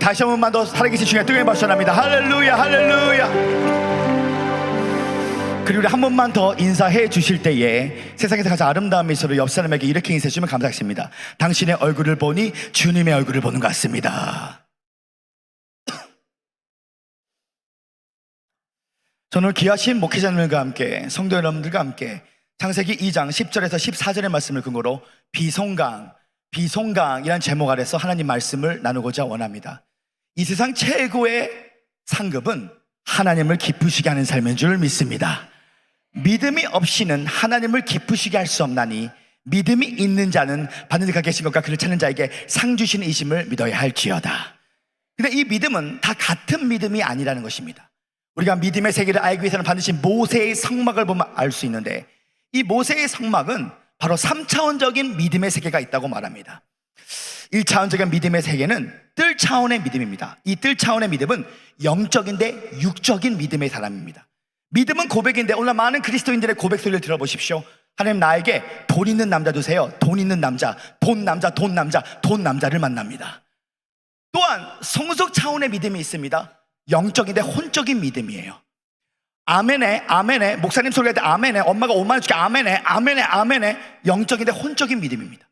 다시 한 번만 더 살아계신 주님의 뜨거운 박수 전합니다. 할렐루야, 할렐루야. 그리고 우리 한 번만 더 인사해 주실 때에 세상에서 가장 아름다운 미소로 옆 사람에게 이렇게 인사해 주시면 감사하겠습니다. 당신의 얼굴을 보니 주님의 얼굴을 보는 것 같습니다. 저는 귀하신 목회자님들과 함께 성도 여러분들과 함께 창세기 2장 10절에서 14절의 말씀을 근거로 비송강이라는 제목 아래서 하나님 말씀을 나누고자 원합니다. 이 세상 최고의 상급은 하나님을 기쁘시게 하는 삶인 줄 믿습니다. 믿음이 없이는 하나님을 기쁘시게 할 수 없나니 믿음이 있는 자는 받는 데 계신 것과 그를 찾는 자에게 상 주시는 이심을 믿어야 할지어다. 근데 이 믿음은 다 같은 믿음이 아니라는 것입니다. 우리가 믿음의 세계를 알기 위해서는 반드시 모세의 성막을 보면 알 수 있는데, 이 모세의 성막은 바로 3차원적인 믿음의 세계가 있다고 말합니다. 1차원적인 믿음의 세계는 뜰 차원의 믿음입니다. 이 뜰 차원의 믿음은 영적인데 육적인 믿음의 사람입니다. 믿음은 고백인데 오늘 많은 그리스도인들의 고백 소리를 들어보십시오. 하나님 나에게 돈 있는 남자 주세요. 돈 있는 남자, 돈 남자를 만납니다. 또한 성숙 차원의 믿음이 있습니다. 영적인데 혼적인 믿음이에요. 아멘에 목사님 소리할 때 아멘에, 엄마가 5만 원 줄게 아멘에 영적인데 혼적인 믿음입니다.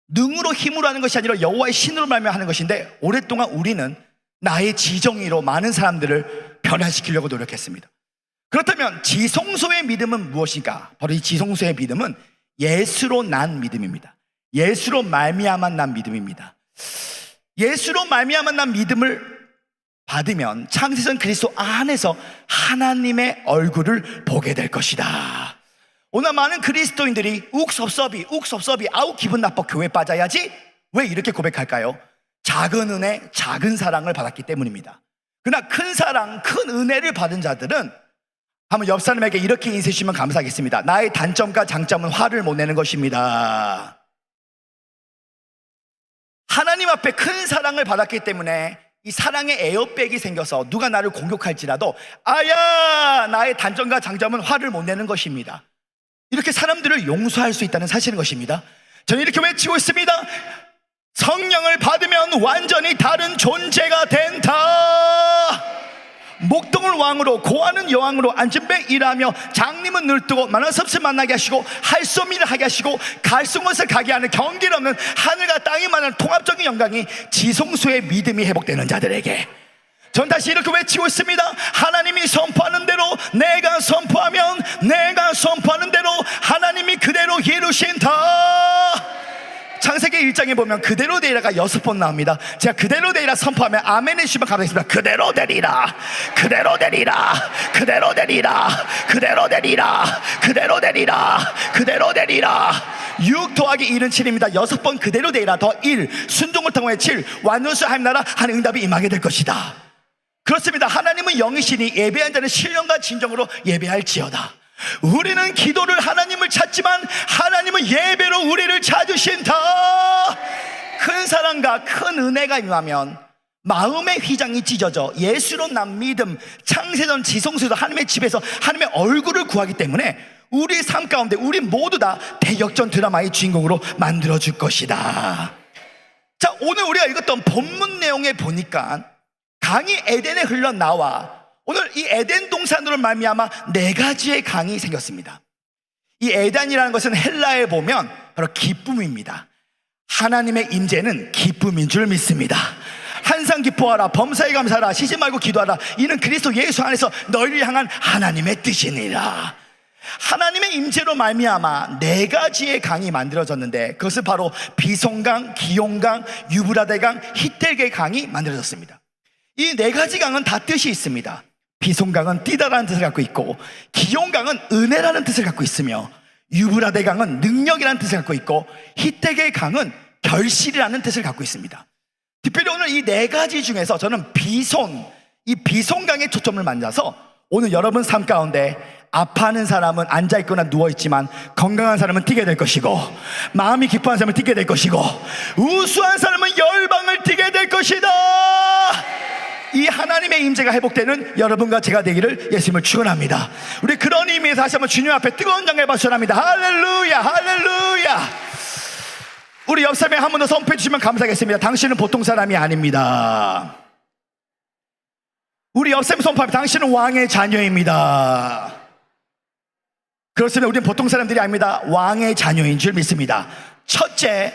능으로 힘으로 하는 것이 아니라 여호와의 신으로 말미암아 하는 것인데, 오랫동안 우리는 나의 지정의로 많은 사람들을 변화시키려고 노력했습니다. 그렇다면 지성소의 믿음은 무엇인가? 바로 이 지성소의 믿음은 예수로 난 믿음입니다. 예수로 말미암아 난 믿음입니다. 예수로 말미암아 난 믿음을 받으면 창세전 그리스도 안에서 하나님의 얼굴을 보게 될 것이다. 오늘 많은 그리스도인들이 욱섭섭이 아우 기분 나빠, 교회 빠져야지. 왜 이렇게 고백할까요? 작은 은혜, 작은 사랑을 받았기 때문입니다. 그러나 큰 사랑, 큰 은혜를 받은 자들은 한번 옆 사람에게 이렇게 인사해 주시면 감사하겠습니다. 나의 단점과 장점은 화를 못 내는 것입니다. 하나님 앞에 큰 사랑을 받았기 때문에 이 사랑의 에어백이 생겨서 누가 나를 공격할지라도 아야, 나의 단점과 장점은 화를 못 내는 것입니다. 이렇게 사람들을 용서할 수 있다는 사실인 것입니다. 저는 이렇게 외치고 있습니다. 성령을 받으면 완전히 다른 존재가 된다. 목동을 왕으로, 고아는 여왕으로, 앉은 배 일하며, 장님은 늘뜨고 만한 섭스 만나게 하시고, 할 수 없는 일을 하게 하시고, 갈 수 없는 것을 가게 하는 경길 없는 하늘과 땅이 만난 통합적인 영광이 지성소의 믿음이 회복되는 자들에게, 전 다시 이렇게 외치고 있습니다. 하나님이 선포하는 대로 내가 선포하면, 내가 선포하는 대로 하나님이 그대로 이루신다. 창세기 1장에 보면 그대로 되리라가 6번 나옵니다. 제가 그대로 되리라 선포하면 아멘 해주시면 감사하겠습니다. 그대로 되리라, 그대로 되리라, 그대로 되리라, 그대로 되리라, 그대로 되리라, 그대로 되리라. 6 더하기 1은 7입니다. 6번 그대로 되리라 더 1, 순종을 통해 7, 완전수 하나님 나라 하는 응답이 임하게 될 것이다. 그렇습니다. 하나님은 영이시니 예배한 자는 신령과 진정으로 예배할지어다. 우리는 기도를 하나님을 찾지만 하나님은 예배로 우리를 찾으신다. 큰 사랑과 큰 은혜가 임하면 마음의 휘장이 찢어져 예수로 난 믿음, 창세전 지성소에서 하나님의 집에서 하나님의 얼굴을 구하기 때문에 우리 삶 가운데 우리 모두 다 대역전 드라마의 주인공으로 만들어줄 것이다. 자, 오늘 우리가 읽었던 본문 내용에 보니까 강이 에덴에 흘러나와 오늘 이 에덴 동산으로 말미암아 4가지의 강이 생겼습니다. 이 에덴이라는 것은 헬라에 보면 바로 기쁨입니다. 하나님의 임재는 기쁨인 줄 믿습니다. 항상 기뻐하라, 범사에 감사하라, 쉬지 말고 기도하라. 이는 그리스도 예수 안에서 너희를 향한 하나님의 뜻이니라. 하나님의 임재로 말미암아 4가지의 강이 만들어졌는데, 그것은 바로 비송강, 기용강, 유브라데강, 히텔게 강이 만들어졌습니다. 이 4가지 강은 다 뜻이 있습니다. 비송강은 띠다라는 뜻을 갖고 있고, 기용강은 은혜라는 뜻을 갖고 있으며, 유브라데강은 능력이라는 뜻을 갖고 있고, 히텍의 강은 결실이라는 뜻을 갖고 있습니다. 특별히 오늘 이 4가지 중에서 저는 이 비송강에 초점을 맞춰서 오늘 여러분 삶 가운데 아파하는 사람은 앉아있거나 누워있지만 건강한 사람은 뛰게 될 것이고, 마음이 기뻐하는 사람은 뛰게 될 것이고, 우수한 사람은 열방을 뛰게 될 것이다. 이 하나님의 임재가 회복되는 여러분과 제가 되기를 예수님을 축원합니다. 우리 그런 의미에서 다시 한번 주님 앞에 뜨거운 장을 박수합니다. 할렐루야, 할렐루야. 우리 옆 사람에 한 번 더 선포해 주시면 감사하겠습니다. 당신은 보통 사람이 아닙니다. 우리 옆샘 손팝, 당신은 왕의 자녀입니다. 그렇습니다. 우리는 보통 사람들이 아닙니다. 왕의 자녀인 줄 믿습니다. 첫째,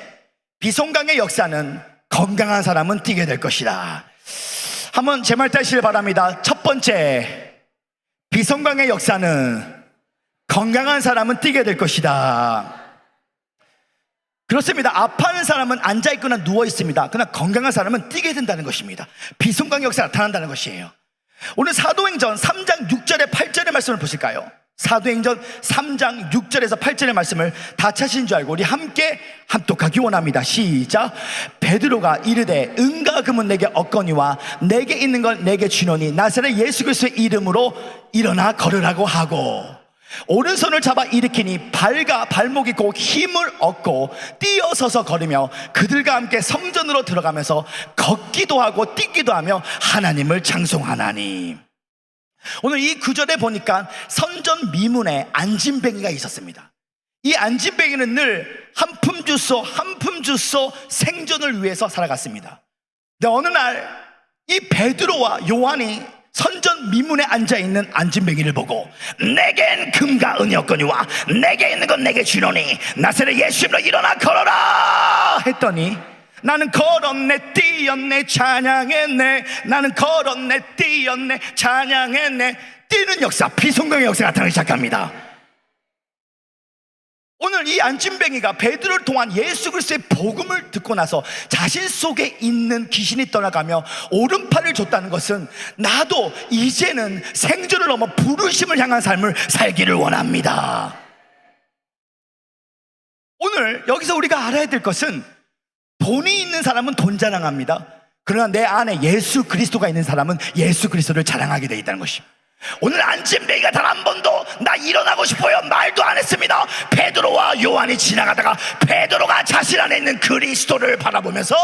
비송강의 역사는 건강한 사람은 뛰게 될 것이다. 한번 제 말 따시길 바랍니다. 첫 번째, 비송강의 역사는 건강한 사람은 뛰게 될 것이다. 그렇습니다. 아파하는 사람은 앉아있거나 누워있습니다. 그러나 건강한 사람은 뛰게 된다는 것입니다. 비송강의 역사가 나타난다는 것이에요. 오늘 사도행전 3장 6절에 8절의 말씀을 보실까요? 사도행전 3장 6절에서 8절의 말씀을 다 찾으신 줄 알고 우리 함께 합독하기 원합니다. 시작. 베드로가 이르되 은과 금은 내게 없거니와 내게 있는 걸 내게 주노니 나사렛 예수 그리스도의 이름으로 일어나 걸으라고 하고 오른손을 잡아 일으키니 발과 발목이 곧 힘을 얻고 뛰어서서 걸으며 그들과 함께 성전으로 들어가면서 걷기도 하고 뛰기도 하며 하나님을 찬송하나니. 오늘 이 구절에 보니까 선전 미문에 안진뱅이가 있었습니다. 이 안진뱅이는 늘 한 품 주소 한 품 주소 생존을 위해서 살아갔습니다. 근데 어느 날 이 베드로와 요한이 선전 미문에 앉아있는 안진뱅이를 보고 내겐 금과 은이 없거니와 내게 있는 건 내게 주노니 나사렛 예수님으로 일어나 걸어라 했더니 나는 걸었네 뛰었네 찬양했네 나는 걸었네 뛰었네 찬양했네. 뛰는 역사, 비송강의 역사가 나타나기 시작합니다. 오늘 이 안진뱅이가 베드로를 통한 예수 그리스도의 복음을 듣고 나서 자신 속에 있는 귀신이 떠나가며 오른팔을 줬다는 것은 나도 이제는 생존을 넘어 부르심을 향한 삶을 살기를 원합니다. 오늘 여기서 우리가 알아야 될 것은 돈이 있는 사람은 돈 자랑합니다. 그러나 내 안에 예수 그리스도가 있는 사람은 예수 그리스도를 자랑하게 되어 있다는 것입니다. 오늘 안진뱅이가 단 한 번도 나 일어나고 싶어요 말도 안 했습니다. 베드로와 요한이 지나가다가 베드로가 자신 안에 있는 그리스도를 바라보면서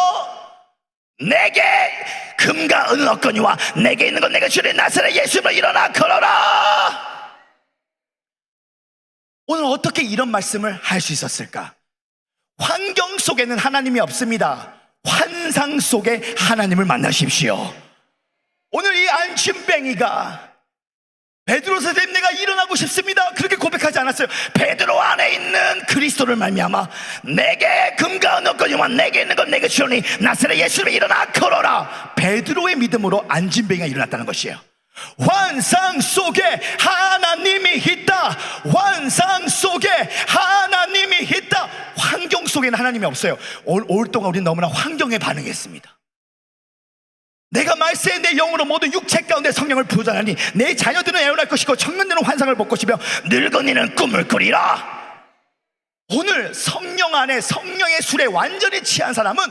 내게 금과 은은 없거니와 내게 있는 건 내가 주는 나사렛 예수님으로 일어나 걸어라. 오늘 어떻게 이런 말씀을 할 수 있었을까? 환경 속에는 하나님이 없습니다. 환상 속에 하나님을 만나십시오. 오늘 이 안진뱅이가 베드로 선생님 내가 일어나고 싶습니다 그렇게 고백하지 않았어요. 베드로 안에 있는 그리스도를 말미암아 내게 금과 은 없거니와 내게 있는 건 내게 주오니 나사렛 예수를 일어나 걸어라. 베드로의 믿음으로 안진뱅이가 일어났다는 것이에요. 환상 속에 하나님이 있다. 환상 속에 하나님이 있다. 환경 속에는 하나님이 없어요. 오랫동안 우리는 너무나 환경에 반응했습니다. 내가 말세에 내 영으로 모든 육체 가운데 성령을 부어자니 내 자녀들은 애원할 것이고 청년들은 환상을 볼 것이며 늙은이는 꿈을 꾸리라. 오늘 성령 안에 성령의 술에 완전히 취한 사람은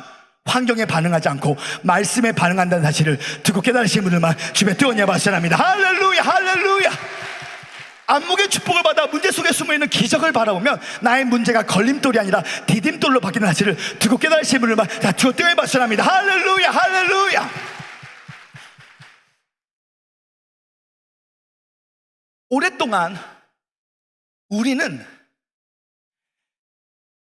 환경에 반응하지 않고 말씀에 반응한다는 사실을 듣고 깨달으신 분들만 주변에 뜨거운 바라랍니다. 할렐루야 할렐루야. 안목의 축복을 받아 문제 속에 숨어있는 기적을 바라보면 나의 문제가 걸림돌이 아니라 디딤돌로 바뀌는 사실을 듣고 깨달으신 분들만 다 주어 뜨거운 바라랍니다. 할렐루야 할렐루야. 오랫동안 우리는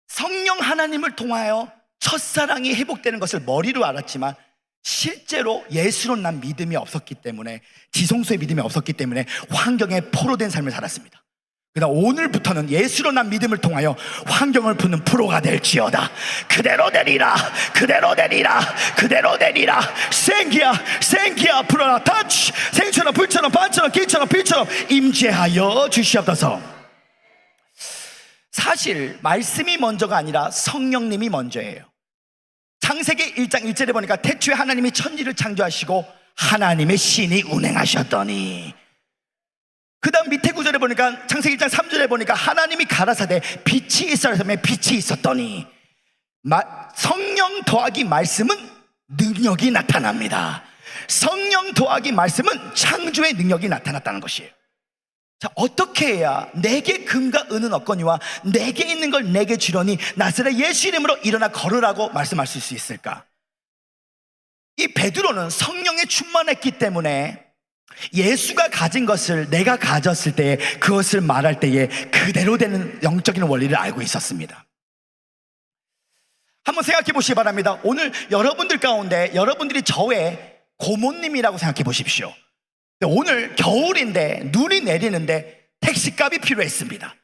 성령 하나님을 통하여 첫사랑이 회복되는 것을 머리로 알았지만 실제로 예수로 난 믿음이 없었기 때문에 지성소의 믿음이 없었기 때문에 환경에 포로된 삶을 살았습니다. 그러나 오늘부터는 예수로 난 믿음을 통하여 환경을 푸는 프로가 될지어다. 그대로 되리라 그대로 되리라 그대로 되리라. 생기야 불어라 터치 생처럼 불처럼 반처럼 길처럼 빌처럼 임재하여 주시옵소서. 사실 말씀이 먼저가 아니라 성령님이 먼저예요. 창세기 1장 1절에 보니까 태초에 하나님이 천지를 창조하시고 하나님의 신이 운행하셨더니, 그 다음 밑에 구절에 보니까 창세기 1장 3절에 보니까 하나님이 가라사대 빛이 있어야 하며 빛이 있었더니, 성령 더하기 말씀은 능력이 나타납니다. 성령 더하기 말씀은 창조의 능력이 나타났다는 것이에요. 자, 어떻게 해야 내게 금과 은은 없거니와 내게 있는 걸 내게 주려니 나사렛 예수 이름으로 일어나 걸으라고 말씀하실 수 있을까? 이 베드로는 성령에 충만했기 때문에 예수가 가진 것을 내가 가졌을 때에 그것을 말할 때에 그대로 되는 영적인 원리를 알고 있었습니다. 한번 생각해 보시기 바랍니다. 오늘 여러분들 가운데 여러분들이 저의 고모님이라고 생각해 보십시오. 오늘 겨울인데 눈이 내리는데 택시값이 필요했습니다.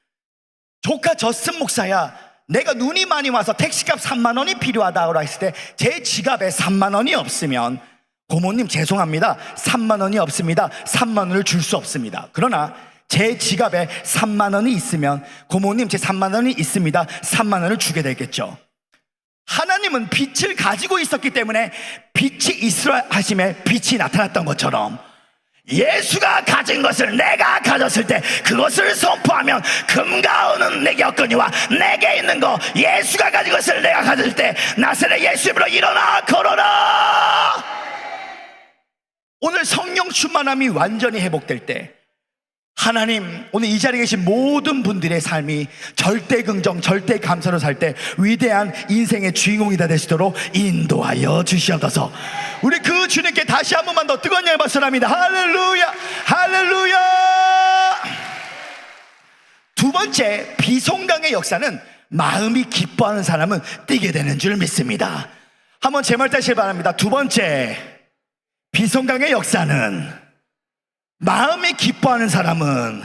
조카 저슨 목사야, 내가 눈이 많이 와서 택시값 3만 원이 필요하다고 했을 때 제 지갑에 3만 원이 없으면 고모님 죄송합니다, 3만 원이 없습니다, 3만 원을 줄 수 없습니다. 그러나 제 지갑에 3만 원이 있으면 고모님 제 3만 원이 있습니다, 3만 원을 주게 되겠죠. 하나님은 빛을 가지고 있었기 때문에 빛이 있으라 하심에 빛이 나타났던 것처럼 예수가 가진 것을 내가 가졌을 때 그것을 선포하면 금과 은은 내게 없거니와 내게 있는 거, 예수가 가진 것을 내가 가졌을 때 나사렛 예수 이름으로 일어나 걸어라. 오늘 성령 충만함이 완전히 회복될 때 하나님, 오늘 이 자리에 계신 모든 분들의 삶이 절대 긍정, 절대 감사로 살 때 위대한 인생의 주인공이 다 되시도록 인도하여 주시옵소서. 우리 그 주님께 다시 한 번만 더 뜨거운 영광 박수합니다. 할렐루야, 할렐루야. 두 번째, 비송강의 역사는 마음이 기뻐하는 사람은 뛰게 되는 줄 믿습니다. 한번 제 말 따시기 바랍니다. 두 번째, 비송강의 역사는 마음이 기뻐하는 사람은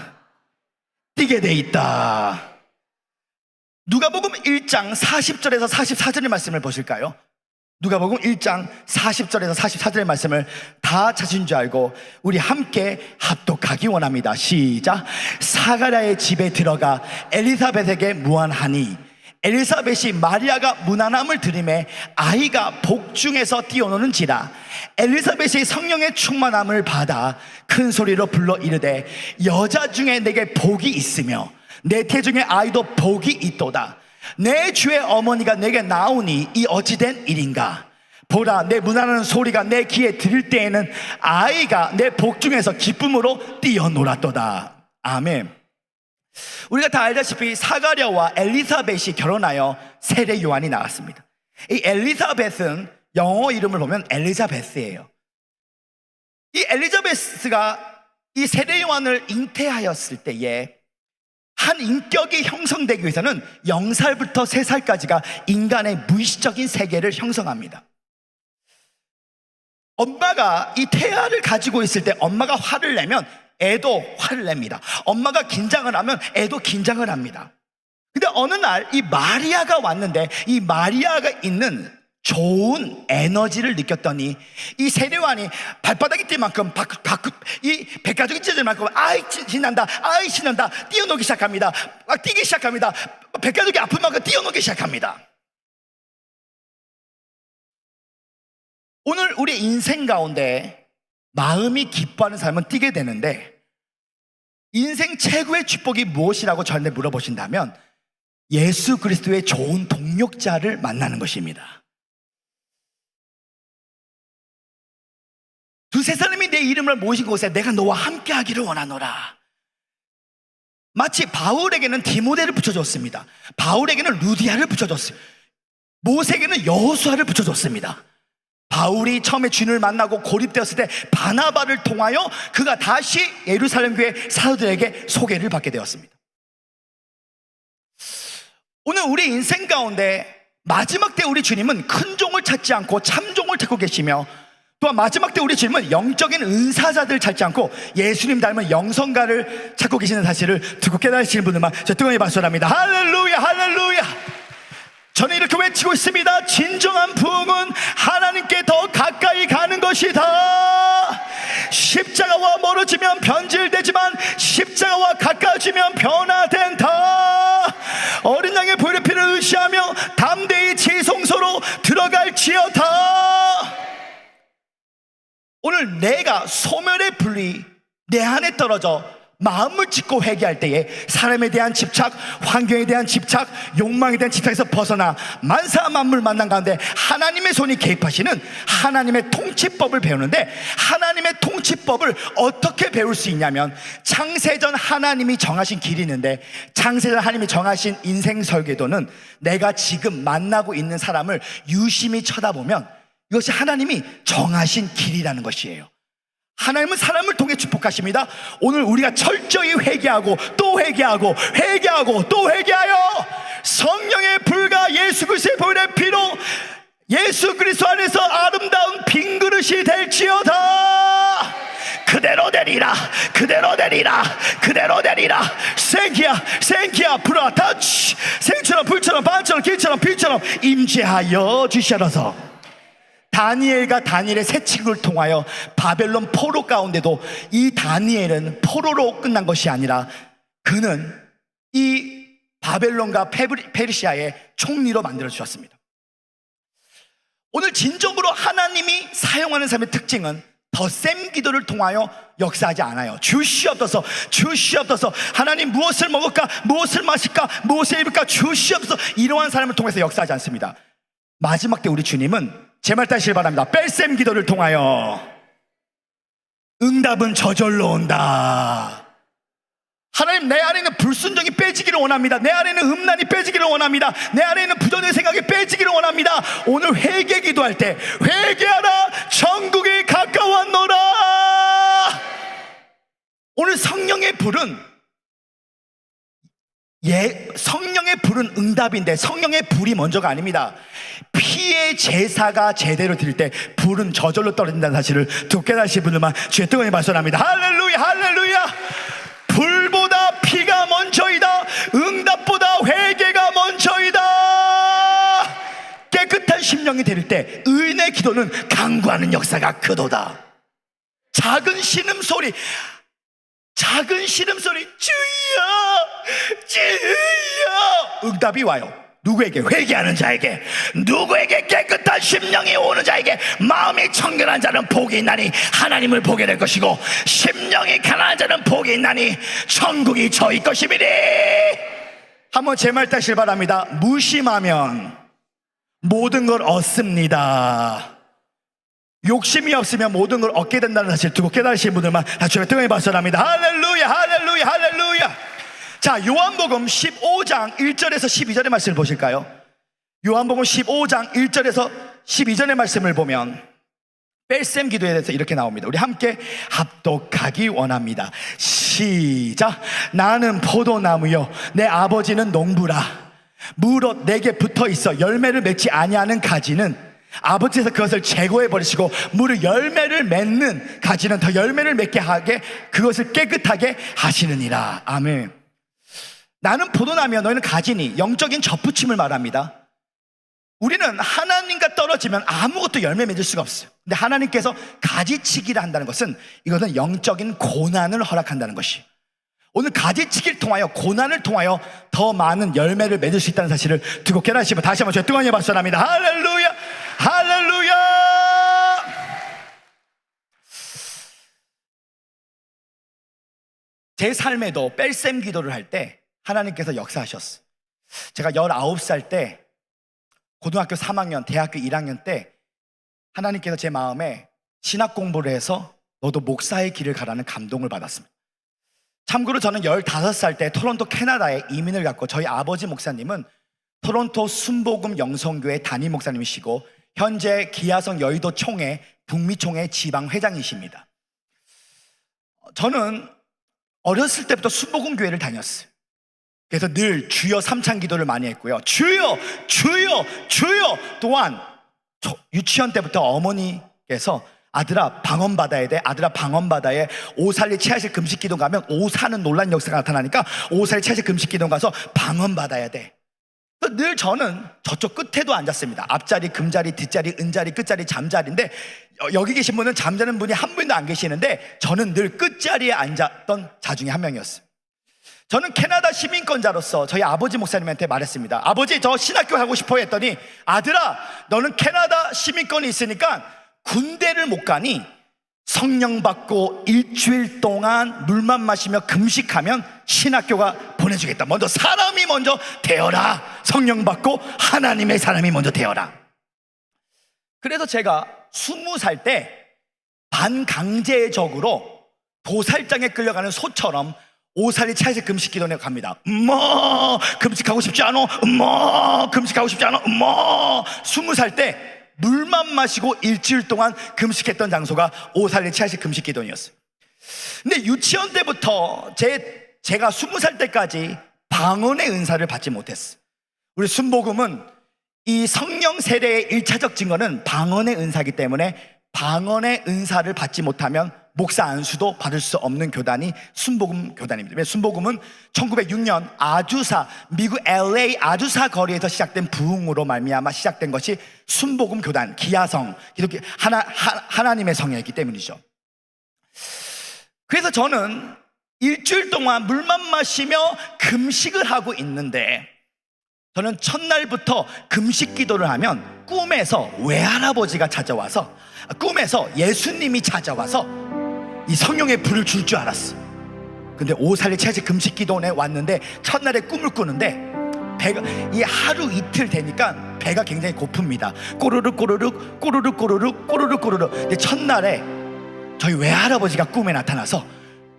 뛰게 돼 있다. 누가복음 1장 40절에서 44절의 말씀을 보실까요? 누가복음 1장 40절에서 44절의 말씀을 다 찾은 줄 알고 우리 함께 합독하기 원합니다. 시작. 사가랴의 집에 들어가 엘리사벳에게 무안하니 엘리사벳이 마리아가 무난함을 들음에 아이가 복중에서 뛰어노는지라. 엘리사벳이 성령의 충만함을 받아 큰 소리로 불러 이르되 여자 중에 내게 복이 있으며 내 태중에 아이도 복이 있도다. 내 주의 어머니가 내게 나오니 이 어찌된 일인가. 보라, 내 무난한 소리가 내 귀에 들을 때에는 아이가 내 복중에서 기쁨으로 뛰어놀았도다. 아멘. 우리가 다 알다시피 사가랴와 엘리사벳이 결혼하여 세례 요한이 나왔습니다. 이 엘리사벳은 영어 이름을 보면 엘리자베스예요. 이 엘리자베스가 이 세례 요한을 잉태하였을 때에 한 인격이 형성되기 위해서는 0살부터 3살까지가 인간의 무의식적인 세계를 형성합니다. 엄마가 이 태아를 가지고 있을 때 엄마가 화를 내면 애도 화를 냅니다. 엄마가 긴장을 하면 애도 긴장을 합니다. 근데 어느 날 이 마리아가 왔는데 이 마리아가 있는 좋은 에너지를 느꼈더니 이 세례요한이 발바닥이 뛸 만큼 이 백가죽이 찢어질 만큼 아이 신난다, 아이 신난다, 뛰어놀기 시작합니다. 막 뛰기 시작합니다. 백가죽이 아픈 만큼 뛰어놀기 시작합니다. 오늘 우리 인생 가운데 마음이 기뻐하는 삶은 뛰게 되는데 인생 최고의 축복이 무엇이라고 저한테 물어보신다면 예수 그리스도의 좋은 동력자를 만나는 것입니다. 두세 사람이 내 이름을 모신 곳에 내가 너와 함께 하기를 원하노라. 마치 바울에게는 디모데를 붙여줬습니다. 바울에게는 루디아를 붙여줬습니다. 모세에게는 여호수아를 붙여줬습니다. 바울이 처음에 주님을 만나고 고립되었을 때 바나바를 통하여 그가 다시 예루살렘 교회 사도들에게 소개를 받게 되었습니다. 오늘 우리 인생 가운데 마지막 때 우리 주님은 큰 종을 찾지 않고 참종을 찾고 계시며 또한 마지막 때 우리 주님은 영적인 은사자들 찾지 않고 예수님 닮은 영성가를 찾고 계시는 사실을 듣고 깨달으시는 분들만 저 뜨거운 박수합니다. 할렐루야, 할렐루야. 저는 이렇게 외치고 있습니다. 진정한 부흥은 하나님께 더 가까이 가는 것이다. 십자가와 멀어지면 변질되지만 십자가와 가까워지면 변화된다. 어린 양의 보혈의 피를 의지하며 담대히 지성소로 들어갈지어다. 오늘 내가 소멸의 불이 내 안에 떨어져 마음을 찢고 회개할 때에 사람에 대한 집착, 환경에 대한 집착, 욕망에 대한 집착에서 벗어나 만사 만물 만난 가운데 하나님의 손이 개입하시는 하나님의 통치법을 배우는데, 하나님의 통치법을 어떻게 배울 수 있냐면 창세전 하나님이 정하신 길이 있는데, 창세전 하나님이 정하신 인생 설계도는 내가 지금 만나고 있는 사람을 유심히 쳐다보면 이것이 하나님이 정하신 길이라는 것이에요. 하나님은 사람을 통해 축복하십니다. 오늘 우리가 철저히 회개하고 또 회개하고 회개하고 또 회개하여 성령의 불과 예수 그리스도의 보혈의 피로 예수 그리스도 안에서 아름다운 빈 그릇이 될지어다. 그 그대로 되리라, 그대로 되리라, 그대로 되리라. 생기야 브라타치, 생처럼 불처럼 바람처럼 길처럼 빛처럼 임재하여 주시옵소서. 다니엘과 다니엘의 세 친구를 통하여 바벨론 포로 가운데도 이 다니엘은 포로로 끝난 것이 아니라 그는 이 바벨론과 페르시아의 총리로 만들어 주셨습니다. 오늘 진정으로 하나님이 사용하는 사람의 특징은 덧셈 기도를 통하여 역사하지 않아요. 주시옵소서, 주시옵소서. 하나님 무엇을 먹을까, 무엇을 마실까, 무엇을 입을까, 주시옵소서. 이러한 사람을 통해서 역사하지 않습니다. 마지막 때 우리 주님은 제 말 따시길 바랍니다. 뺄셈 기도를 통하여 응답은 저절로 온다. 하나님, 내 안에 있는 불순종이 빼지기를 원합니다. 내 안에 있는 음란이 빼지기를 원합니다. 내 안에 있는 부정적인 생각이 빼지기를 원합니다. 오늘 회개 기도할 때 회개하라, 천국이 가까웠노라. 오늘 성령의 불은 성령의 불은 응답인데 성령의 불이 먼저가 아닙니다. 피의 제사가 제대로 드릴 때 불은 저절로 떨어진다는 사실을 듣고 깨달으신 분들만 주의 뜨거운 말씀합니다. 할렐루야, 할렐루야. 불보다 피가 먼저이다. 응답보다 회개가 먼저이다. 깨끗한 심령이 될 때 의인의 기도는 강구하는 역사가 크도다. 작은 신음소리, 작은 신음소리, 주여, 주여. 응답이 와요. 누구에게? 회개하는 자에게. 누구에게? 깨끗한 심령이 오는 자에게. 마음이 청결한 자는 복이 있나니 하나님을 보게 될 것이고, 심령이 가난한 자는 복이 있나니 천국이 저희 것이미니. 한번 제 말 따시길 바랍니다. 무심하면 모든 걸 얻습니다. 욕심이 없으면 모든 걸 얻게 된다는 사실 두고 깨달으신 분들만 다 주의 등에 박수합니다. 할렐루야, 할렐루야, 할렐루야. 자, 요한복음 15장 1절에서 12절의 말씀을 보실까요? 요한복음 15장 1절에서 12절의 말씀을 보면 뺄셈 기도에 대해서 이렇게 나옵니다. 우리 함께 합독하기 원합니다. 시작. 나는 포도나무요 내 아버지는 농부라. 무릇 내게 붙어 있어 열매를 맺지 아니하는 가지는 아버지께서 그것을 제거해 버리시고 무릇 열매를 맺는 가지는 더 열매를 맺게 하게 그것을 깨끗하게 하시느니라. 아멘. 나는 포도나무여 너희는 가지니 영적인 접붙임을 말합니다. 우리는 하나님과 떨어지면 아무것도 열매 맺을 수가 없어요. 근데 하나님께서 가지치기를 한다는 것은 이것은 영적인 고난을 허락한다는 것이, 오늘 가지치기를 통하여 고난을 통하여 더 많은 열매를 맺을 수 있다는 사실을 두고 깨달으시면 다시 한번 저의 뜨거운 박수 합니다. 할렐루야, 할렐루야. 제 삶에도 뺄셈 기도를 할 때 하나님께서 역사하셨어요. 제가 19살 때 고등학교 3학년, 대학교 1학년 때 하나님께서 제 마음에 신학 공부를 해서 너도 목사의 길을 가라는 감동을 받았습니다. 참고로 저는 15살 때 토론토 캐나다에 이민을 갔고 저희 아버지 목사님은 토론토 순복음 영성교회 담임 목사님이시고 현재 기아성 여의도 총회 북미 총회 지방 회장이십니다. 저는 어렸을 때부터 순복음 교회를 다녔어요. 그래서 늘 주여 삼창 기도를 많이 했고요. 주여, 주여, 주여. 또한 유치원 때부터 어머니께서 아들아 방언 받아야 돼. 아들아 방언 받아야. 오살리 치아실 금식 기도 가면 오사는 놀란 역사가 나타나니까 오살리 치아실 금식 기도 가서 방언 받아야 돼. 늘 저는 저쪽 끝에도 앉았습니다. 앞자리, 금자리, 뒷자리, 은자리, 끝자리, 잠자리인데 여기 계신 분은 잠자는 분이 한 분도 안 계시는데 저는 늘 끝자리에 앉았던 자 중에 한 명이었어요. 저는 캐나다 시민권자로서 저희 아버지 목사님한테 말했습니다. 아버지, 저 신학교 하고 싶어요 했더니 아들아, 너는 캐나다 시민권이 있으니까 군대를 못 가니 성령 받고 일주일 동안 물만 마시며 금식하면 신학교가 보내주겠다. 먼저 사람이 먼저 되어라. 성령 받고 하나님의 사람이 먼저 되어라. 그래서 제가 20살 때 반강제적으로 도살장에 끌려가는 소처럼 오살이 차에서 금식 기도에 갑니다. 금식하고 싶지 않아. 금식하고 싶지 않아. 20살 때 물만 마시고 일주일 동안 금식했던 장소가 오살리 차에서 금식 기도였어요. 근데 유치원 때부터 제가 20살 때까지 방언의 은사를 받지 못했어요. 우리 순복음은 이 성령 세례의 1차적 증거는 방언의 은사이기 때문에 방언의 은사를 받지 못하면 목사 안수도 받을 수 없는 교단이 순복음 교단입니다. 순복음은 1906년 아주사, 미국 LA 아주사 거리에서 시작된 부흥으로 말미암아 시작된 것이 순복음 교단, 기아성, 기독교 하나님의 성이었기 때문이죠. 그래서 저는 일주일 동안 물만 마시며 금식을 하고 있는데, 저는 첫날부터 금식 기도를 하면 꿈에서 외할아버지가 찾아와서, 꿈에서 예수님이 찾아와서 이 성령의 불을 줄 줄 알았어. 근데 5살의 채식 금식 기도원에 왔는데 첫날에 꿈을 꾸는데 배가, 이 하루 이틀 되니까 배가 굉장히 고픕니다. 꼬르륵 꼬르륵 꼬르륵 꼬르륵 꼬르륵 꼬르륵. 근데 첫날에 저희 외할아버지가 꿈에 나타나서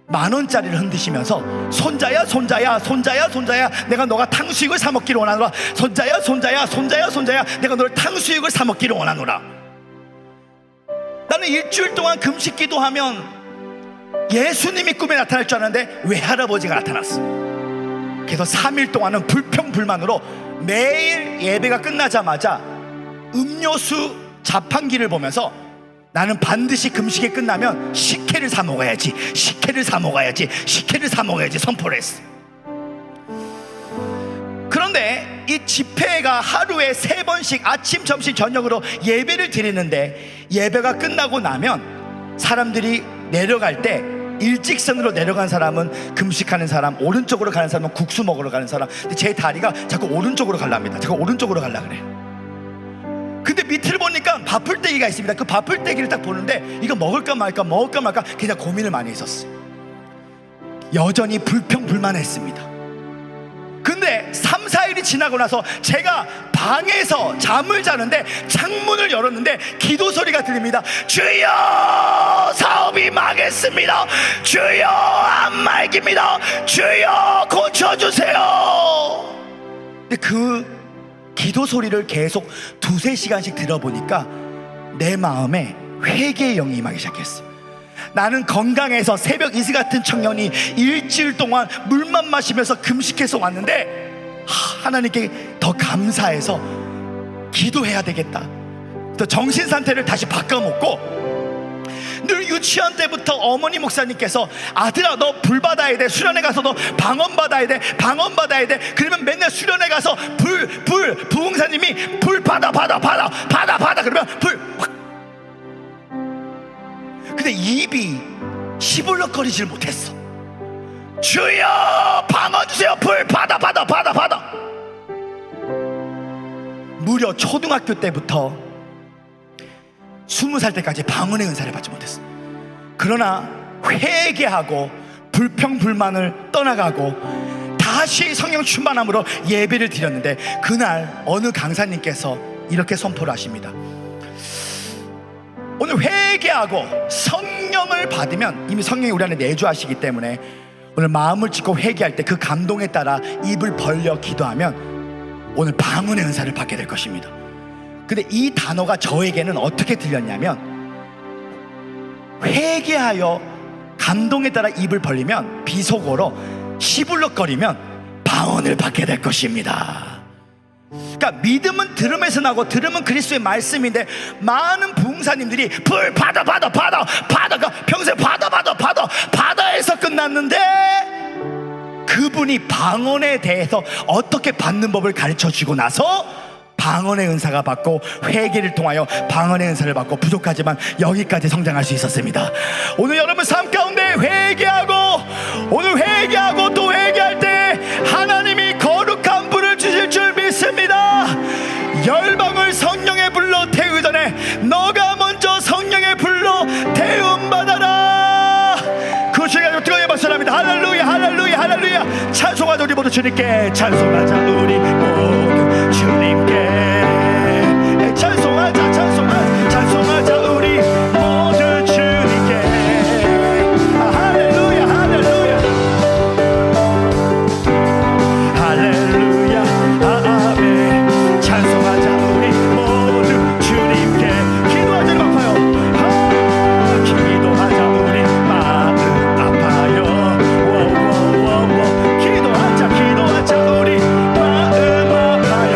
10,000원짜리를 흔드시면서 손자야 손자야 손자야 손자야, 내가 너가 탕수육을 사 먹기를 원하노라. 손자야 손자야 손자야 손자야, 내가 너를 탕수육을 사 먹기를 원하노라. 나는 일주일 동안 금식 기도하면 예수님이 꿈에 나타날 줄 알았는데 외할아버지가 나타났어. 그래서 3일 동안은 불평불만으로 매일 예배가 끝나자마자 음료수 자판기를 보면서 나는 반드시 금식이 끝나면 식혜를 사 먹어야지, 식혜를 사 먹어야지, 식혜를 사 먹어야지 선포를 했어. 그런데 이 집회가 하루에 3번씩 아침, 점심, 저녁으로 예배를 드리는데, 예배가 끝나고 나면 사람들이 내려갈 때 일직선으로 내려간 사람은 금식하는 사람, 오른쪽으로 가는 사람은 국수 먹으러 가는 사람. 근데 제 다리가 자꾸 오른쪽으로 가랍니다. 제가 오른쪽으로 가려 그래. 근데 밑을 보니까 밥풀떼기가 있습니다. 그 밥풀떼기를 딱 보는데 이거 먹을까 말까 먹을까 말까 그냥 고민을 많이 했었어요. 여전히 불평불만했습니다. 근데 3, 4일이 지나고 나서 제가 방에서 잠을 자는데 창문을 열었는데 기도 소리가 들립니다. 주여, 사업이 망했습니다. 주여, 안 말깁니다. 주여, 고쳐주세요. 근데 그 기도 소리를 계속 2, 3시간씩 들어보니까 내 마음에 회개의 영이 임하기 시작했어요. 나는 건강해서 새벽 이슬 같은 청년이 일주일 동안 물만 마시면서 금식해서 왔는데 하나님께 더 감사해서 기도해야 되겠다. 또 정신 상태를 다시 바꿔먹고, 늘 유치원 때부터 어머니 목사님께서 아들아 너 불 받아야 돼, 수련회 가서 너 방언 받아야 돼, 방언 받아야 돼. 그러면 맨날 수련회 가서 부흥사님이 불 받아 그러면 불 확. 근데 입이 시불럭거리질 못했어. 주여, 방언 주세요. 불 받아. 무려 초등학교 때부터 20살 때까지 방언의 은사를 받지 못했어. 그러나 회개하고 불평불만을 떠나가고 다시 성령 충만함으로 예배를 드렸는데, 그날 어느 강사님께서 이렇게 선포를 하십니다. 오늘 회개하고 성령을 받으면, 이미 성령이 우리 안에 내주하시기 때문에 오늘 마음을 찢고 회개할 때 그 감동에 따라 입을 벌려 기도하면 오늘 방언의 은사를 받게 될 것입니다. 근데 이 단어가 저에게는 어떻게 들렸냐면, 회개하여 감동에 따라 입을 벌리면, 비속어로 시불럭거리면 방언을 받게 될 것입니다. 그러니까 믿음은 들음에서 나고 들음은 그리스도의 말씀인데, 많은 부흥사님들이 불 받아 그러니까 평소에 받아에서 끝났는데, 그분이 방언에 대해서 어떻게 받는 법을 가르쳐주고 나서 방언의 은사가 받고 회개를 통하여 방언의 은사를 받고 부족하지만 여기까지 성장할 수 있었습니다. 오늘 여러분 삶 가운데 회개하고, 오늘 회개하고 또 회개할 때 하나님이 거룩한 불을 주실 줄 믿습니다. 열방을 성령의 불로 태우기 전에 너가 먼저 성령의 불로 태움받아라. 그 시간에 뜨거운 박수합니다. 할렐루야 할렐루야 할렐루야. 찬송하자. 우리 모두 주님께 찬송하자. 우리 모두 주님께 찬송하자. 찬송하자. 우리 모두 주님께. 할렐루야 할렐루야 할렐루야 아멘. 찬송하자. 우리 모두 주님께. 기도하자. 아파요. 기도하자. 우리 마음 아파요. 기도하자. 우리 마음 아파요.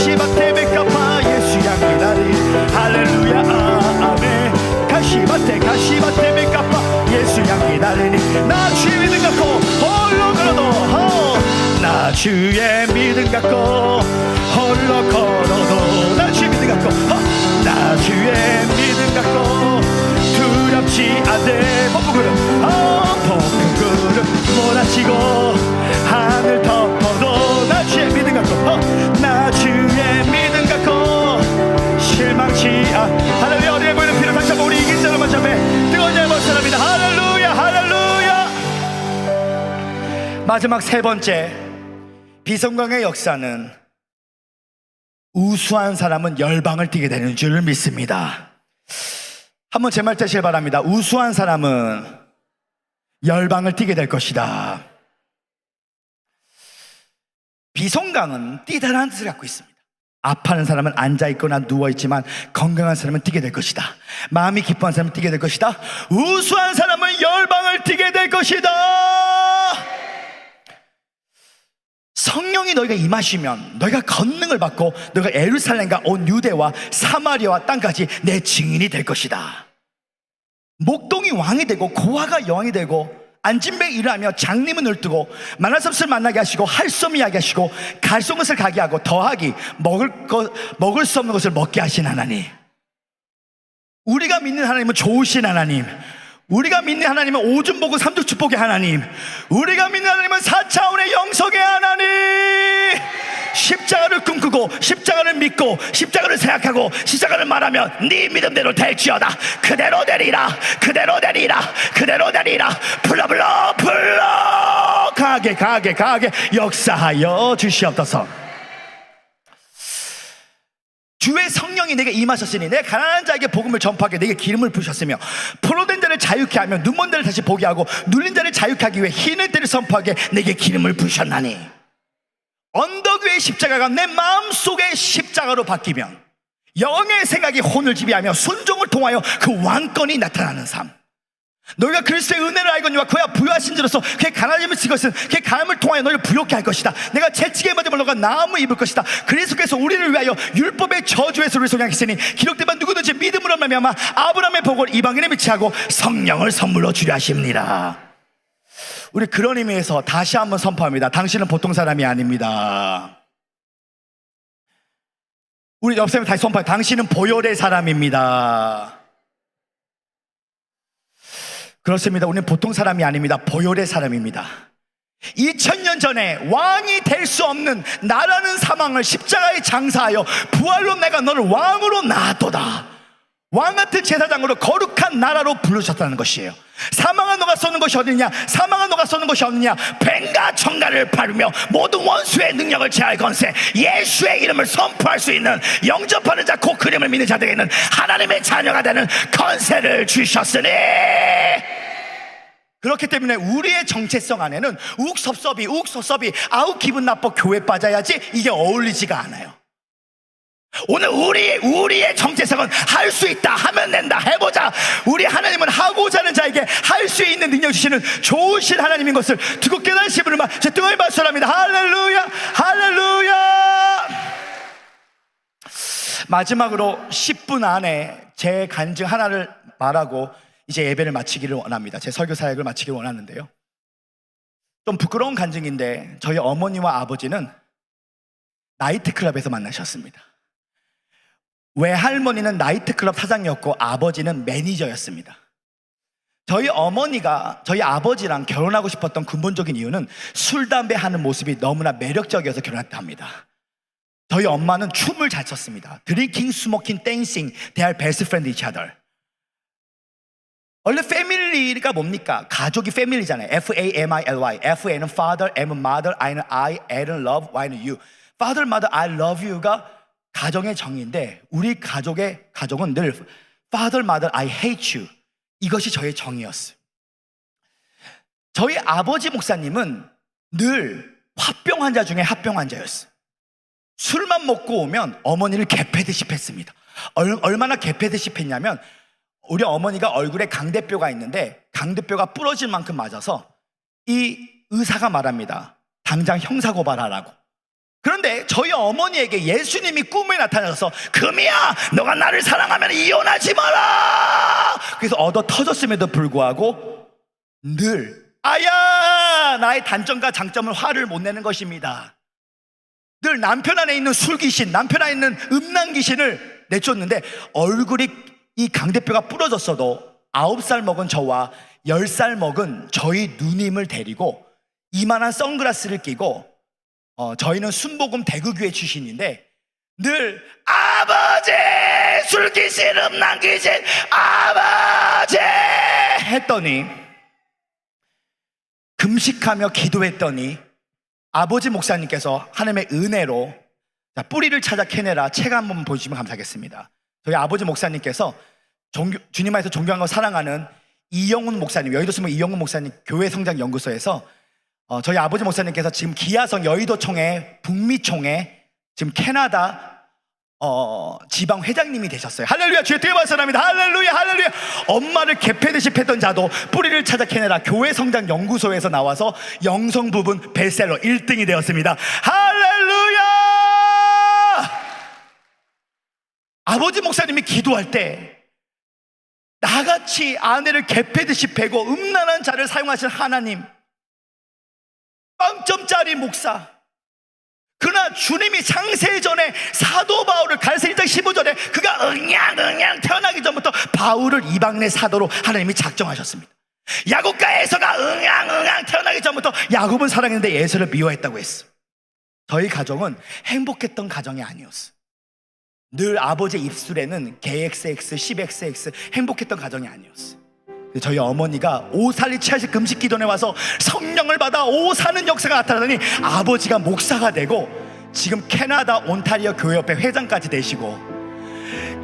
가시밭에 백합화 예수 향기 나리 할렐루야 아멘. 가시밭에 백합화 예수 향기 나르니 나 주의 믿음 갖고 홀로 걸어도 나 주의 믿음 갖고 홀로 걸어도 나 주의 믿음 갖고 나 주의 믿음 갖고 두렵지 않네. 폭풍 구름 몰아치고 하늘 덮어도 나 주의 믿음 갖고 나 주의 믿음 갖고 실망치 할렐루야. 어디에 보이는 피를 다시 한번 우리 이긴 자로 마찬배 뜨거운 열번 사람이다. 할렐루야 할렐루야. 마지막 세 번째, 비성강의 역사는 우수한 사람은 열방을 띠게 되는 줄 믿습니다. 한번 제 말 되시길 바랍니다. 우수한 사람은 열방을 띠게 될 것이다. 비성강은 띠다라는 뜻을 갖고 있습니다. 아파하는 사람은 앉아있거나 누워있지만 건강한 사람은 뛰게 될 것이다. 마음이 기뻐하는 사람은 뛰게 될 것이다. 우수한 사람은 열방을 뛰게 될 것이다. 성령이 너희가 임하시면 너희가 권능을 받고 너희가 예루살렘과 온 유대와 사마리아와 땅까지 내 증인이 될 것이다. 목동이 왕이 되고 고아가 여왕이 되고 안진뱅이 일하며 장님은 을뜨고 만화섭스를 만나게 하시고 할 수 없는 이야기 하시고 갈 수 없는 것을 가게 하고 더하기 먹을 수 없는 것을 먹게 하신 하나님. 우리가 믿는 하나님은 좋으신 하나님. 우리가 믿는 하나님은 오줌보고 삼중축복의 하나님. 우리가 믿는 하나님은 4차원의 영성의 하나님. 십자가를 꿈꾸고 십자가를 믿고 십자가를 생각하고 십자가를 말하면 네 믿음대로 될지어다. 그대로 되리라 그대로 되리라 그대로 되리라. 불러 강하게 역사하여 주시옵소서. 주의 성령이 내게 임하셨으니 내가 가난한 자에게 복음을 전파하게 내게 기름을 부으셨으며 포로된 자를 자유케 하며 눈먼 자를 다시 보게 하고 눌린 자를 자유케 하기 위해 흰의 때를 선포하게 내게 기름을 부으셨나니. 언덕 위의 십자가가 내 마음속의 십자가로 바뀌면 영의 생각이 혼을 지배하며 순종을 통하여 그 왕권이 나타나는 삶. 너희가 그리스도의 은혜를 알거니와 그야 부여하신 자로서 그의 가난함을 지 것은 그의 가난함을 통하여 너희를 부욕케 할 것이다. 내가 채찍에 맞음을 너가 나음을 입을 것이다. 그리스도께서 우리를 위하여 율법의 저주에서 우리를 속량했으니 기록된 바 누구든지 믿음으로 말미암아 아브라함의 복을 이방인에 미치하고 성령을 선물로 주려 하십니다. 우리 그런 의미에서 다시 한번 선포합니다. 당신은 보통 사람이 아닙니다. 우리 옆 사람이 다시 선포해요. 당신은 보혈의 사람입니다. 그렇습니다. 우리는 보통 사람이 아닙니다. 보혈의 사람입니다. 2000년 전에 왕이 될 수 없는 나라는 사망을 십자가에 장사하여 부활로 내가 너를 왕으로 낳았도다. 왕같은 제사장으로 거룩한 나라로 부르셨다는 것이에요. 사망한 너가 쏘는 것이 어디냐? 사망한 너가 쏘는 것이 없느냐? 뱀과 청가를 밟으며 모든 원수의 능력을 제할 건세 예수의 이름을 선포할 수 있는 영접하는 자 곧 그림을 믿는 자들에게는 하나님의 자녀가 되는 건세를 주셨으니. 그렇기 때문에 우리의 정체성 안에는 욱섭섭이 아우 기분 나빠 교회 빠져야지 이게 어울리지가 않아요. 오늘 우리의 정체성은 할 수 있다, 하면 된다, 해보자. 우리 하나님은 하고자 하는 자에게 할 수 있는 능력 주시는 좋으신 하나님인 것을 두고 깨달으신 분을 제 뜨거이 말씀합니다. 할렐루야 할렐루야. 마지막으로 10분 안에 제 간증 하나를 말하고 이제 예배를 마치기를 원합니다. 제 설교 사역을 마치기를 원하는데요, 좀 부끄러운 간증인데 저희 어머니와 아버지는 나이트클럽에서 만나셨습니다. 외할머니는 나이트클럽 사장이었고 아버지는 매니저였습니다. 저희 어머니가 저희 아버지랑 결혼하고 싶었던 근본적인 이유는 술, 담배 하는 모습이 너무나 매력적이어서 결혼했다 합니다. 저희 엄마는 춤을 잘 췄습니다. 드링킹, 스모킹, 댄싱, they are best friend each other. 원래 패밀리가 뭡니까? 가족이 패밀리잖아요. F-A-M-I-L-Y. F-A는 father, M은 mother, I는 I, L은 love, Y는 you. Father, mother, I love you가 가정의 정의인데 우리 가족은 늘 Father, mother, I hate you. 이것이 저의 정의였어요. 저희 아버지 목사님은 늘 화병 환자 중에 합병 환자였어요. 술만 먹고 오면 어머니를 개패듯이 팼습니다. 얼마나 개패듯이 팼냐면 우리 어머니가 얼굴에 강대뼈가 있는데 강대뼈가 부러질 만큼 맞아서 이 의사가 말합니다. 당장 형사고발하라고. 그런데 저희 어머니에게 예수님이 꿈에 나타나서 금이야 너가 나를 사랑하면 이혼하지 마라. 그래서 얻어 터졌음에도 불구하고 늘 아야 나의 단점과 장점은 화를 못 내는 것입니다. 늘 남편 안에 있는 술귀신, 남편 안에 있는 음란귀신을 내쫓는데 얼굴이 이 강대뼈가 부러졌어도 9살 먹은 저와 10살 먹은 저희 누님을 데리고 이만한 선글라스를 끼고 저희는 순복음 대구교회 출신인데 늘 아버지 술귀신 음란귀신 아버지 했더니 금식하며 기도했더니 아버지 목사님께서 하나님의 은혜로 뿌리를 찾아 캐내라 책 한번 보여주시면 감사하겠습니다. 저희 아버지 목사님께서 주님 안에서 존경하고 사랑하는 이영훈 목사님, 여의도 숨은 이영훈 목사님 교회 성장 연구소에서 저희 아버지 목사님께서 지금 기아성 여의도총회 북미총회 지금 캐나다 지방 회장님이 되셨어요. 할렐루야. 주의 뜨거운 사람입니다. 할렐루야 할렐루야. 엄마를 개패듯이 패던 자도 뿌리를 찾아 캐내라 교회 성장 연구소에서 나와서 영성 부분 베스트셀러 1등이 되었습니다. 할렐루야. 아버지 목사님이 기도할 때 나같이 아내를 개패듯이 패고 음란한 자를 사용하신 하나님, 빵점짜리 목사, 그러나 주님이 창세 전에 사도 바울을 갈라디아 1장 15절에 그가 응양 태어나기 전부터 바울을 이방인의 사도로 하나님이 작정하셨습니다. 야곱과 에서가 응양 태어나기 전부터 야곱은 사랑했는데 에서를 미워했다고 했어. 저희 가정은 행복했던 가정이 아니었어. 늘 아버지의 입술에는 KXX, 10XX 행복했던 가정이 아니었어. 저희 어머니가 오살리 치하실 금식 기도원에 와서 성령을 받아 오사는 역사가 나타나더니 아버지가 목사가 되고 지금 캐나다 온타리오 교회협회 회장까지 되시고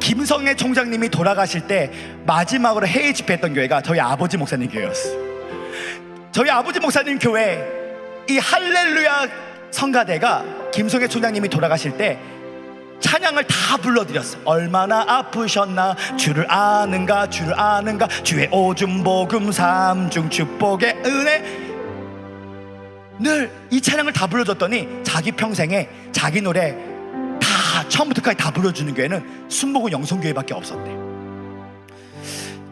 김성애 총장님이 돌아가실 때 마지막으로 해외 집회했던 교회가 저희 아버지 목사님 교회였어요. 저희 아버지 목사님 교회 이 할렐루야 성가대가 김성애 총장님이 돌아가실 때 찬양을 다 불러드렸어. 얼마나 아프셨나 주를 아는가 주를 아는가 주의 오줌 복음 삼중 축복의 은혜. 늘 이 찬양을 다 불러줬더니 자기 평생에 자기 노래 다 처음부터까지 다 불러주는 교회는 순복음 영성교회밖에 없었대.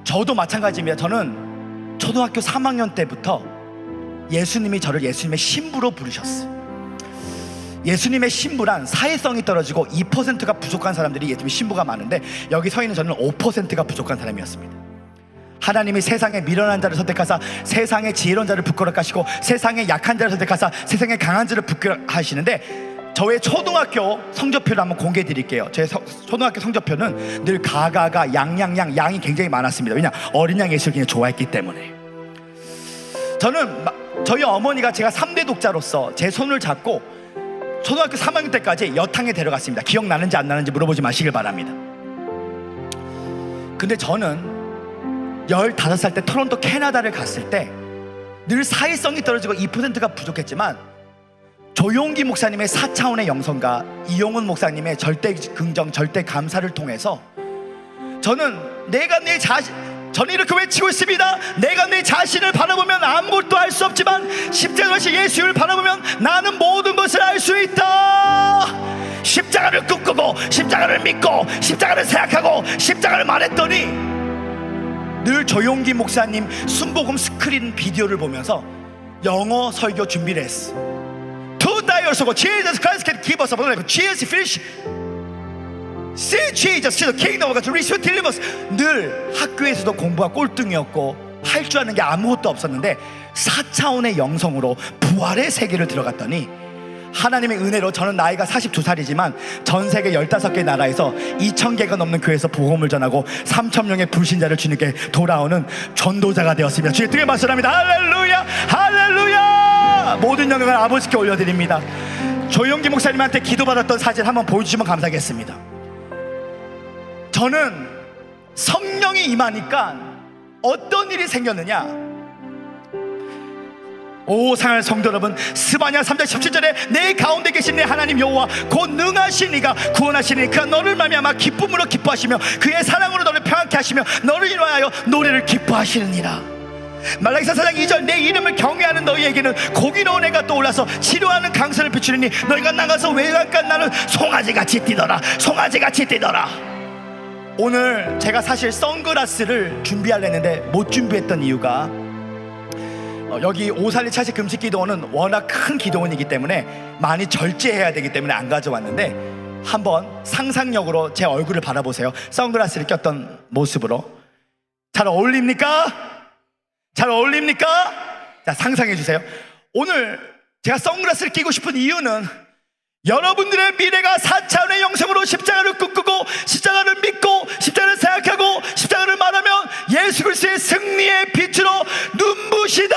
저도 마찬가지입니다. 저는 초등학교 3학년 때부터 예수님이 저를 예수님의 신부로 부르셨어요. 예수님의 신부란 사회성이 떨어지고 2%가 부족한 사람들이 예수님의 신부가 많은데 여기 서 있는 저는 5%가 부족한 사람이었습니다. 하나님이 세상에 미련한 자를 선택하사 세상의 지혜로운 자를 부끄럽게 하시고 세상의 약한 자를 선택하사 세상의 강한 자를 부끄럽게 하시는데 저의 초등학교 성적표를 한번 공개해 드릴게요. 제 초등학교 성적표는 늘 가가가 양양양 양이 굉장히 많았습니다. 왜냐? 어린 양 예수를 굉장히 좋아했기 때문에. 저는 저희 어머니가 제가 3대 독자로서 제 손을 잡고 초등학교 3학년 때까지 여탕에 데려갔습니다. 기억나는지 안 나는지 물어보지 마시길 바랍니다. 근데 저는 15살 때 토론토 캐나다를 갔을 때 늘 사회성이 떨어지고 2%가 부족했지만 조용기 목사님의 4차원의 영성과 이용훈 목사님의 절대 긍정 절대 감사를 통해서 저는 저는 이렇게 외치고 있습니다. 내가 내 자신을 바라보면 아무것도 알 수 없지만 십자가의 예수를 바라보면 나는 모든 것을 알 수 있다. 십자가를 꿈꾸고 십자가를 믿고 십자가를 생각하고 십자가를 말했더니 늘 조용기 목사님 순복음 스크린 비디오를 보면서 영어 설교 준비를 했어. To die also Jesus Christ can keep us alive. Jesus finished. See Jesus, see the kingdom of God, receive deliverance. 늘 학교에서도 공부가 꼴등이었고 할 줄 아는 게 아무것도 없었는데 4차원의 영성으로 부활의 세계를 들어갔더니 하나님의 은혜로 저는 나이가 42살이지만 전 세계 15개 나라에서 2,000개가 넘는 교회에서 복음을 전하고 3,000명의 불신자를 주님께 돌아오는 전도자가 되었습니다. 주의 뜨거운 말씀합니다. 할렐루야 할렐루야. 모든 영광을 아버지께 올려드립니다. 조용기 목사님한테 기도받았던 사진 한번 보여주시면 감사하겠습니다. 저는 성령이 임하니까 어떤 일이 생겼느냐. 오 사랑하는 성도 여러분, 스바냐 3장 17절에 내 가운데 계신 내 하나님 여호와 곧 능하신 이가 구원하시니 그가 너를 말미암아 기쁨으로 기뻐하시며 그의 사랑으로 너를 평안케 하시며 너를 인하여 노래를 기뻐하시느니라. 말라기서 4장 2절 내 이름을 경외하는 너희에게는 공의로운 해가 떠올라서 치료하는 강선을 비추리니 너희가 나가서 외곽간 나는 송아지같이 뛰더라. 송아지같이 뛰더라. 오늘 제가 사실 선글라스를 준비하려 했는데 못 준비했던 이유가 여기 542 차식 금식 기도원은 워낙 큰 기도원이기 때문에 많이 절제해야 되기 때문에 안 가져왔는데 한번 상상력으로 제 얼굴을 바라보세요. 선글라스를 꼈던 모습으로. 잘 어울립니까? 잘 어울립니까? 자, 상상해 주세요. 오늘 제가 선글라스를 끼고 싶은 이유는 여러분들의 미래가 4차원의 영성으로 십자가를 꿈꾸고 십자가를 믿고 십자가를 생각하고 십자가를 말하면 예수 그리스도의 승리의 빛으로 눈부시다.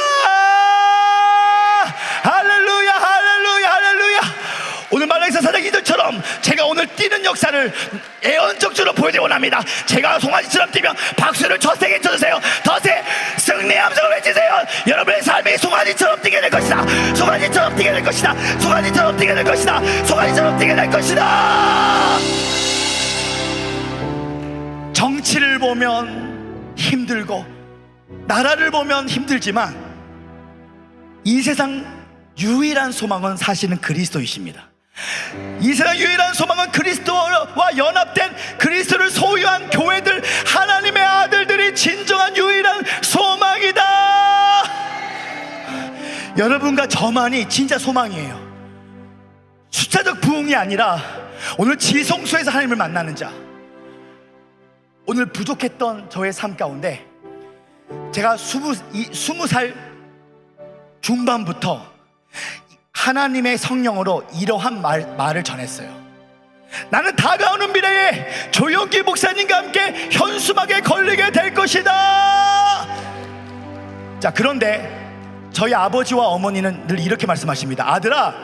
할렐루야 할렐루야 할렐루야. 오늘 말라기서 4장 2절처럼 제가 오늘 뛰는 역사를 예언적으로 보여드리기 원합니다. 제가 송아지처럼 뛰면 박수를 더 세게 쳐주세요. 더 세 승리의 함성을 외치세요. 여러분의 삶이 송아지처럼 뛰게 될 것이다. 송아지처럼 뛰게 될 것이다. 송아지처럼 뛰게 될 것이다. 송아지처럼 뛰게 될 것이다. 정치를 보면 힘들고 나라를 보면 힘들지만 이 세상 유일한 소망은 사실은 그리스도이십니다. 이 세상 유일한 소망은 그리스도와 연합된 그리스도를 소유한 교회들, 하나님의 아들들이 진정한 유일한 소망이다. 여러분과 저만이 진짜 소망이에요. 숫자적 부흥이 아니라 오늘 지성소에서 하나님을 만나는 자. 오늘 부족했던 저의 삶 가운데 제가 20살 중반부터 하나님의 성령으로 이러한 말을 전했어요. 나는 다가오는 미래에 조용기 목사님과 함께 현수막에 걸리게 될 것이다. 자, 그런데 저희 아버지와 어머니는 늘 이렇게 말씀하십니다. 아들아,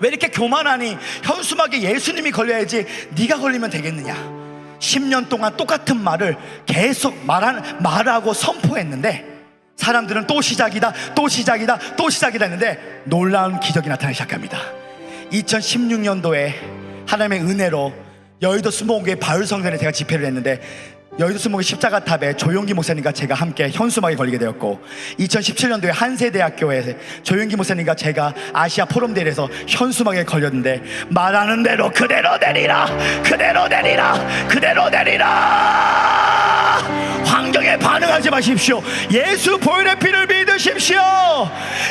왜 이렇게 교만하니? 현수막에 예수님이 걸려야지 네가 걸리면 되겠느냐. 10년 동안 똑같은 말을 계속 말하고 선포했는데 사람들은 또 시작이다, 또 시작이다, 또 시작이다 했는데 놀라운 기적이 나타나기 시작합니다. 2016년도에 하나님의 은혜로 여의도 수목원교회 바울성전에 제가 집회를 했는데 여의도 수목원 십자가탑에 조용기 목사님과 제가 함께 현수막에 걸리게 되었고 2017년도에 한세대학교에 조용기 목사님과 제가 아시아 포럼대회에서 현수막에 걸렸는데 말하는 대로 그대로 되리라, 그대로 되리라, 그대로 되리라. 환경에 반응하지 마십시오. 예수 보혈의 피를 믿으십시오.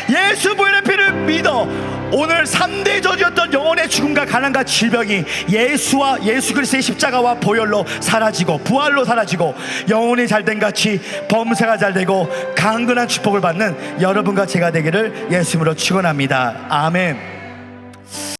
예수 보혈의 피를 믿어. 오늘 3대 저주였던 영혼의 죽음과 가난과 질병이 예수와 예수 그리스도의 십자가와 보혈로 사라지고 부활로 사라지고 영혼이 잘된 같이 범사가 잘되고 강건한 축복을 받는 여러분과 제가 되기를 예수님으로 축원합니다. 아멘.